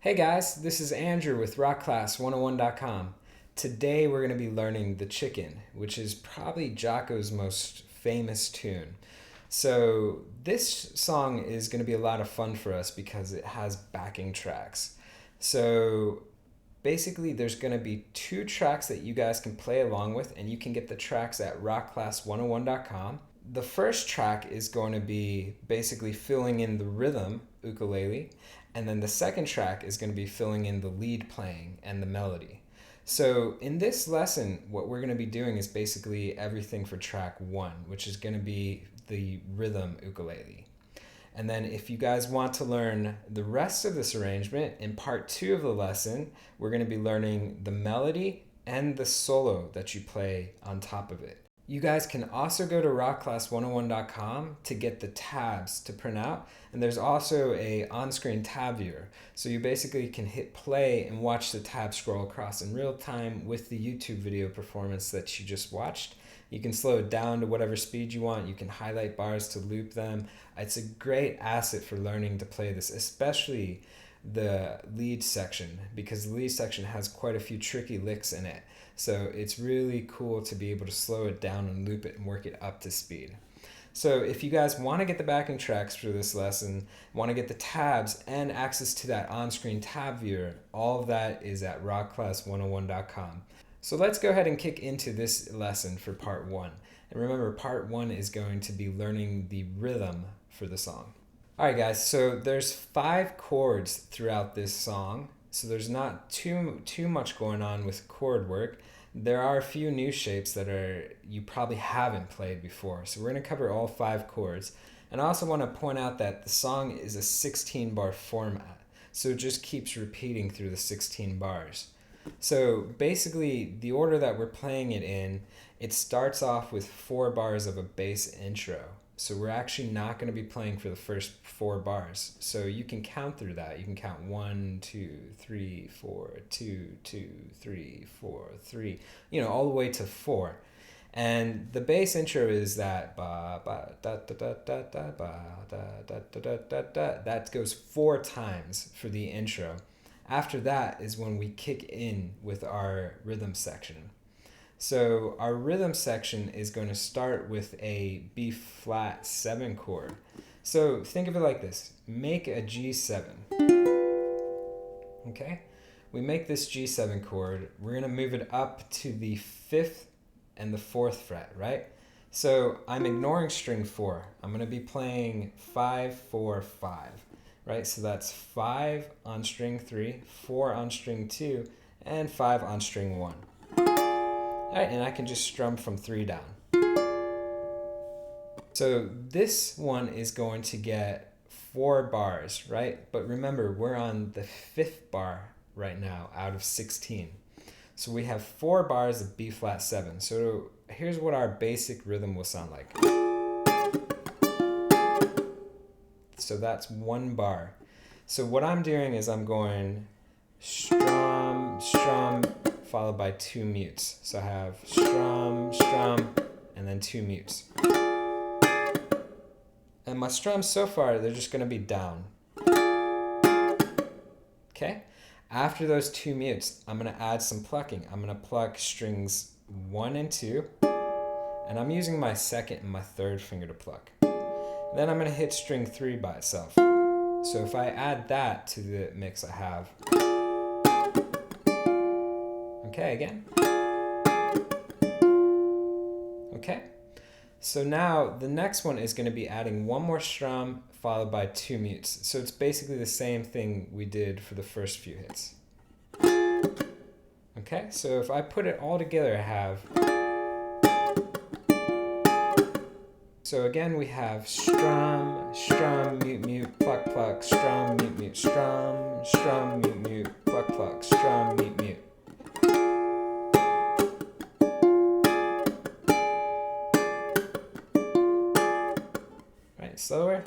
Hey guys, this is Andrew with rockclass101.com. Today we're going to be learning The Chicken, which is probably Jaco's most famous tune. So this song is going to be a lot of fun for us because it has backing tracks. So basically there's going to be 2 tracks that you guys can play along with, and you can get the tracks at rockclass101.com. The first track is going to be basically filling in the rhythm, ukulele, and then the second track is going to be filling in the lead playing and the melody. So in this lesson, what we're going to be doing is basically everything for track 1, which is going to be the rhythm ukulele. And then if you guys want to learn the rest of this arrangement, in part 2 of the lesson, we're going to be learning the melody and the solo that you play on top of it. You guys can also go to rockclass101.com to get the tabs to print out, and there's also a on-screen tab viewer. So you basically can hit play and watch the tab scroll across in real time with the YouTube video performance that you just watched. You can slow it down to whatever speed you want. You can highlight bars to loop them. It's a great asset for learning to play this, especially the lead section, because the lead section has quite a few tricky licks in it. So it's really cool to be able to slow it down and loop it and work it up to speed. So if you guys want to get the backing tracks for this lesson, want to get the tabs and access to that on-screen tab viewer, all of that is at rockclass101.com. So let's go ahead and kick into this lesson for part 1. And remember, part 1 is going to be learning the rhythm for the song. Alright guys, so there's 5 chords throughout this song. So there's not too much going on with chord work. There are a few new shapes that you probably haven't played before. So we're going to cover all 5 chords. And I also want to point out that the song is a 16-bar format. So it just keeps repeating through the 16 bars. So basically, the order that we're playing it in, it starts off with 4 bars of a bass intro. So we're actually not going to be playing for the first 4 bars. So you can count through that. You can count 1, 2, 3, 4, 2, 2, 3, 4, 3, all the way to 4. And the bass intro is that ba ba da da da da da ba da da da da da da. That goes 4 times for the intro. After that is when we kick in with our rhythm section. So our rhythm section is going to start with a B flat 7 chord. So think of it like this. Make a G7. Okay? We make this G7 chord. We're going to move it up to the 5th and the 4th fret, right? So I'm ignoring string 4. I'm going to be playing 5, 4, 5, right? So that's 5 on string 3, 4 on string 2, and 5 on string 1. All right, and I can just strum from 3 down. So this one is going to get 4 bars, right? But remember, we're on the 5th bar right now out of 16. So we have 4 bars of B flat 7. So here's what our basic rhythm will sound like. So that's 1 bar. So what I'm doing is I'm going strum, strum, followed by 2 mutes. So I have strum, strum, and then 2 mutes. And my strums so far, they're just going to be down. Okay? After those 2 mutes, I'm going to add some plucking. I'm going to pluck strings 1 and 2, and I'm using my 2nd and my 3rd finger to pluck. Then I'm going to hit string 3 by itself. So if I add that to the mix I have, okay, again. Okay. So now the next one is going to be adding 1 more strum followed by 2 mutes. So it's basically the same thing we did for the first few hits. Okay, so if I put it all together, I have... So again, we have strum, strum, mute, mute, pluck, pluck, strum, mute, mute, strum, strum, mute, mute, pluck, pluck, strum, mute, mute. Right, slower.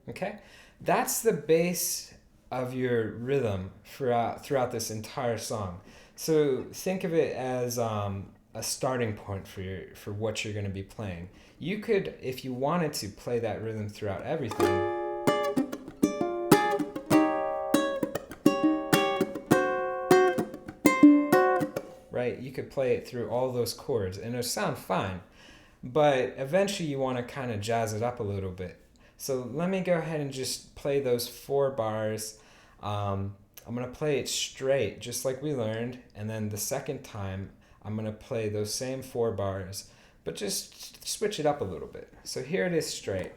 Okay, that's the base of your rhythm throughout this entire song. So think of it as a starting point for what you're going to be playing. You could, if you wanted to, play that rhythm throughout everything. Right? You could play it through all those chords and it'll sound fine. But eventually you want to kind of jazz it up a little bit. So let me go ahead and just play those 4 bars. I'm going to play it straight, just like we learned. And then the second time, I'm going to play those same 4 bars, but just switch it up a little bit. So here it is straight.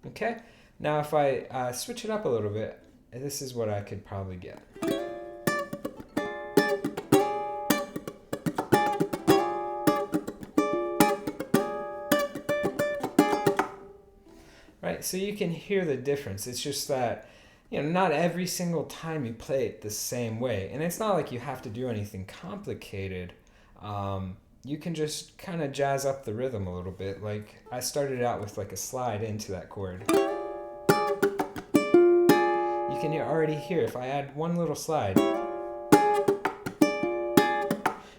Okay, now if I switch it up a little bit, this is what I could probably get. Right, so you can hear the difference. It's just that, not every single time you play it the same way. And it's not like you have to do anything complicated. You can just kind of jazz up the rhythm a little bit. Like I started out with like a slide into that chord. You can already hear if I add one little slide,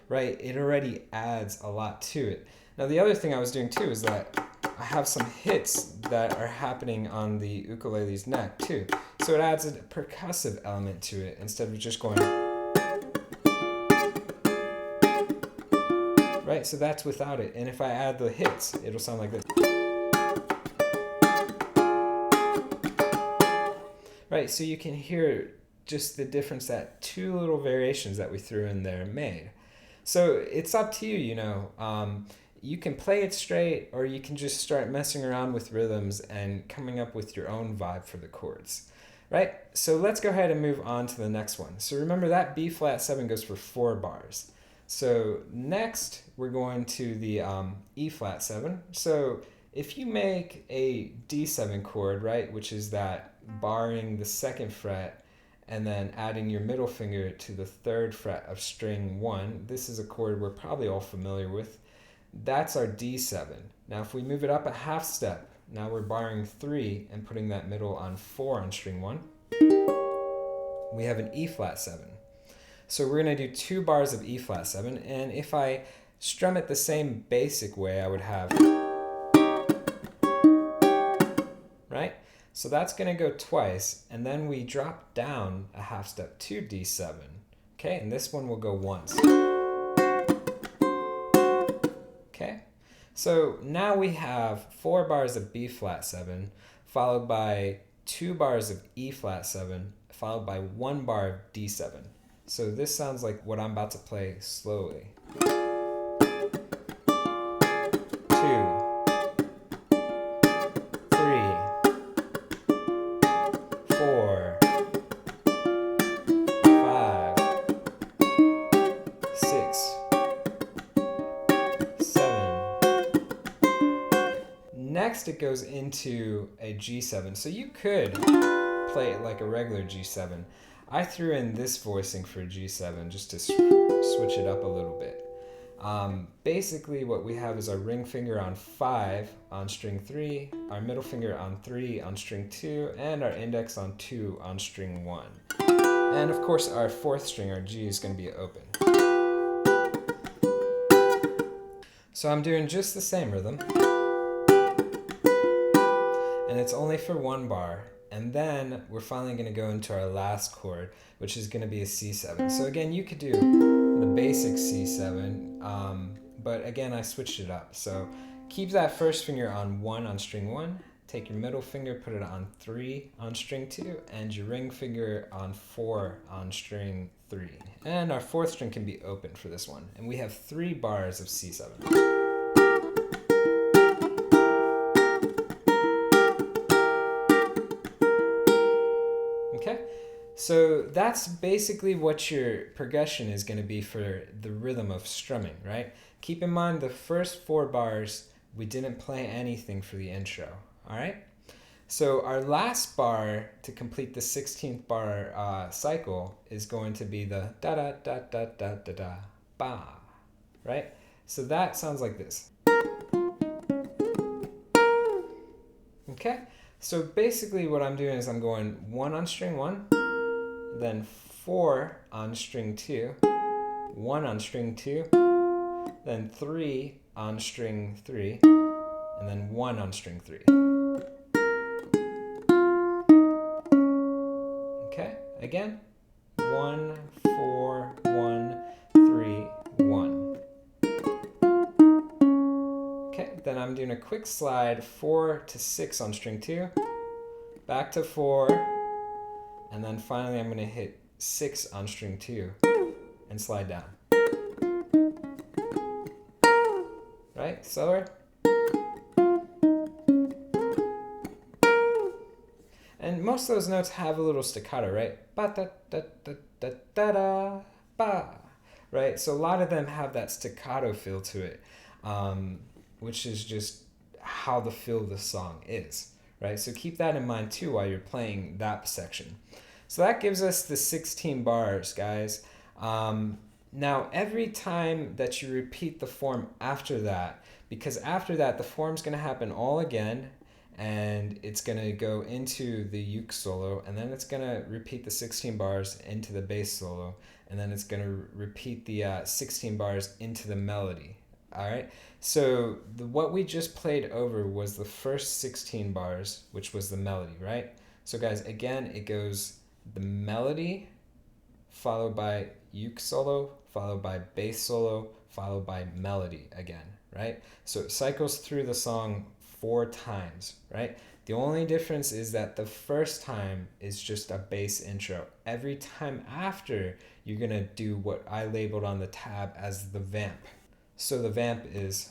right, it already adds a lot to it. Now the other thing I was doing too is that I have some hits that are happening on the ukulele's neck too. So it adds a percussive element to it instead of just going... Right, so that's without it. And if I add the hits, it'll sound like this. Right, so you can hear just the difference that 2 little variations that we threw in there made. So it's up to you, you can play it straight, or you can just start messing around with rhythms and coming up with your own vibe for the chords, right? So let's go ahead and move on to the next one. So remember that B flat 7 goes for 4 bars. So next we're going to the E flat 7. So if you make a D7 chord, right, which is that barring the 2nd fret and then adding your middle finger to the 3rd fret of string 1, this is a chord we're probably all familiar with. That's our D7. Now if we move it up a half step, now we're barring 3 and putting that middle on 4 on string 1. We have an E flat 7. So we're going to do 2 bars of E flat 7, and if I strum it the same basic way, I would have, right? So that's going to go twice, and then we drop down a half step to D7. Okay, and this one will go once. Okay, so now we have 4 bars of B flat 7, followed by 2 bars of E flat 7, followed by 1 bar of D7. So this sounds like what I'm about to play slowly. 2, 3, 4, 5, 6, 7. Next it goes into a G7. So you could play it like a regular G7. I threw in this voicing for G7 just to switch it up a little bit. Basically what we have is our ring finger on 5 on string 3, our middle finger on 3 on string 2, and our index on 2 on string 1. And of course our 4th string, our G, is going to be open. So I'm doing just the same rhythm. And it's only for 1 bar. And then we're finally going to go into our last chord, which is going to be a C7. So again, you could do the basic C7, but again, I switched it up. So keep that first finger on 1 on string 1, take your middle finger, put it on 3 on string 2, and your ring finger on 4 on string 3. And our 4th string can be open for this one. And we have 3 bars of C7. Okay, so that's basically what your progression is going to be for the rhythm of strumming, right? Keep in mind the first 4 bars, we didn't play anything for the intro, all right? So our last bar to complete the 16th bar cycle is going to be the da-da-da-da-da-da-da, ba, right? So that sounds like this. Okay? So basically what I'm doing is I'm going 1 on string 1, then 4 on string 2, 1 on string 2, then 3 on string 3, and then 1 on string 3. Okay, again, 1, 4, 1, 3, 1. Okay, then I'm doing a quick slide 4 to 6 on string 2, back to 4, and then finally I'm going to hit 6 on string 2 and slide down. Right, slower. And most of those notes have a little staccato, right? Ba da da da da da da ba. Right, so a lot of them have that staccato feel to it. Which is just how the feel of the song is, right? So keep that in mind too while you're playing that section. So that gives us the 16 bars, guys. Now, every time that you repeat the form after that, because after that, the form's going to happen all again, and it's going to go into the uke solo, and then it's going to repeat the 16 bars into the bass solo, and then it's going to repeat the 16 bars into the melody. All right, so what we just played over was the first 16 bars, which was the melody, right? So guys, again, it goes the melody, followed by uke solo, followed by bass solo, followed by melody again, right? So it cycles through the song 4 times, right? The only difference is that the first time is just a bass intro. Every time after, you're gonna do what I labeled on the tab as the vamp. So the vamp is,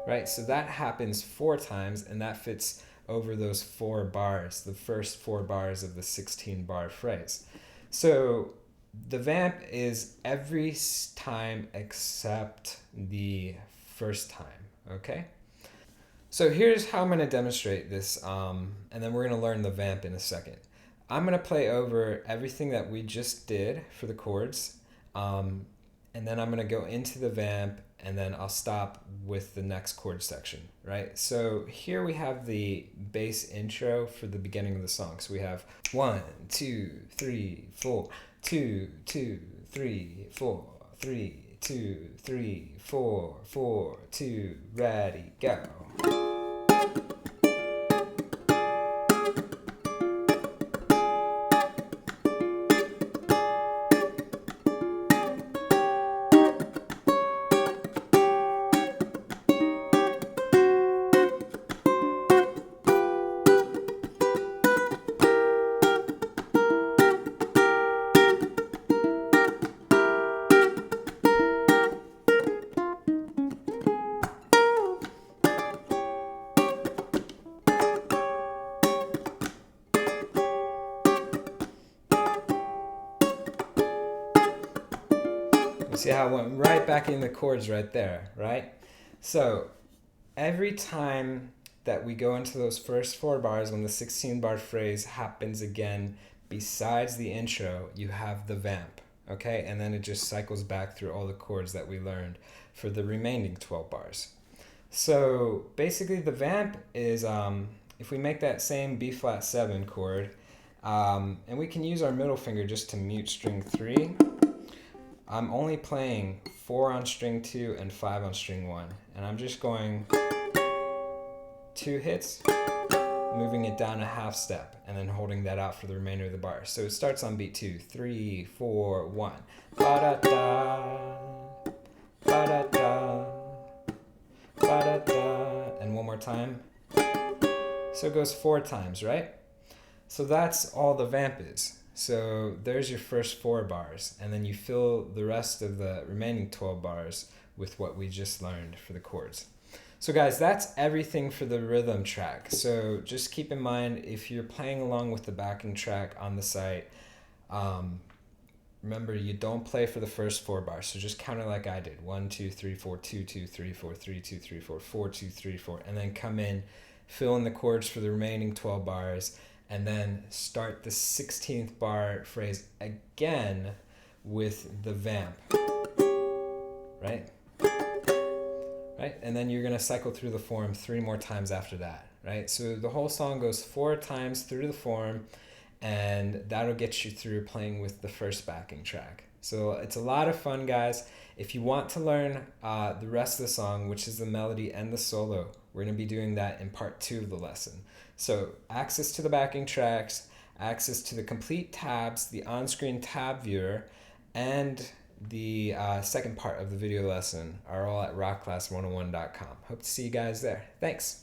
right? So that happens 4 times, and that fits over those 4 bars, the first 4 bars of the 16 bar phrase. So the vamp is every time except the first time, okay? So here's how I'm going to demonstrate this, and then we're going to learn the vamp in a second. I'm going to play over everything that we just did for the chords, and then I'm going to go into the vamp, and then I'll stop with the next chord section, right? So here we have the bass intro for the beginning of the song. So we have 1, 2, 3, 4, 2, 2, 3, 4, 3, 2, 3, 4, 4, 2, ready, go. You see how it went right back in the chords right there, right? So every time that we go into those first 4 bars, when the 16-bar phrase happens again, besides the intro, you have the vamp, okay? And then it just cycles back through all the chords that we learned for the remaining 12 bars. So basically the vamp is, if we make that same B flat 7 chord, and we can use our middle finger just to mute string 3, I'm only playing 4 on string 2 and 5 on string 1. And I'm just going 2 hits, moving it down a half step, and then holding that out for the remainder of the bar. So it starts on beat 2, 3, 4, 1. Ba-da-da, ba-da-da, ba-da-da. And one more time. So it goes 4 times, right? So that's all the vamp is. So there's your first 4 bars, and then you fill the rest of the remaining 12 bars with what we just learned for the chords. So guys, that's everything for the rhythm track. So just keep in mind, if you're playing along with the backing track on the site, remember you don't play for the first 4 bars. So just count it like I did. 1, 2, 3, 4, 2, 2, 3, 4, 3, 2, 3, 4, 4, 2, 3, 4, and then come in, fill in the chords for the remaining 12 bars, and then start the 16th bar phrase again with the vamp, right? Right? And then you're gonna cycle through the form 3 more times after that, right? So the whole song goes 4 times through the form, and that'll get you through playing with the first backing track. So it's a lot of fun, guys. If you want to learn the rest of the song, which is the melody and the solo, we're going to be doing that in part 2 of the lesson. So access to the backing tracks, access to the complete tabs, the on-screen tab viewer, and the second part of the video lesson are all at rockclass101.com. Hope to see you guys there. Thanks.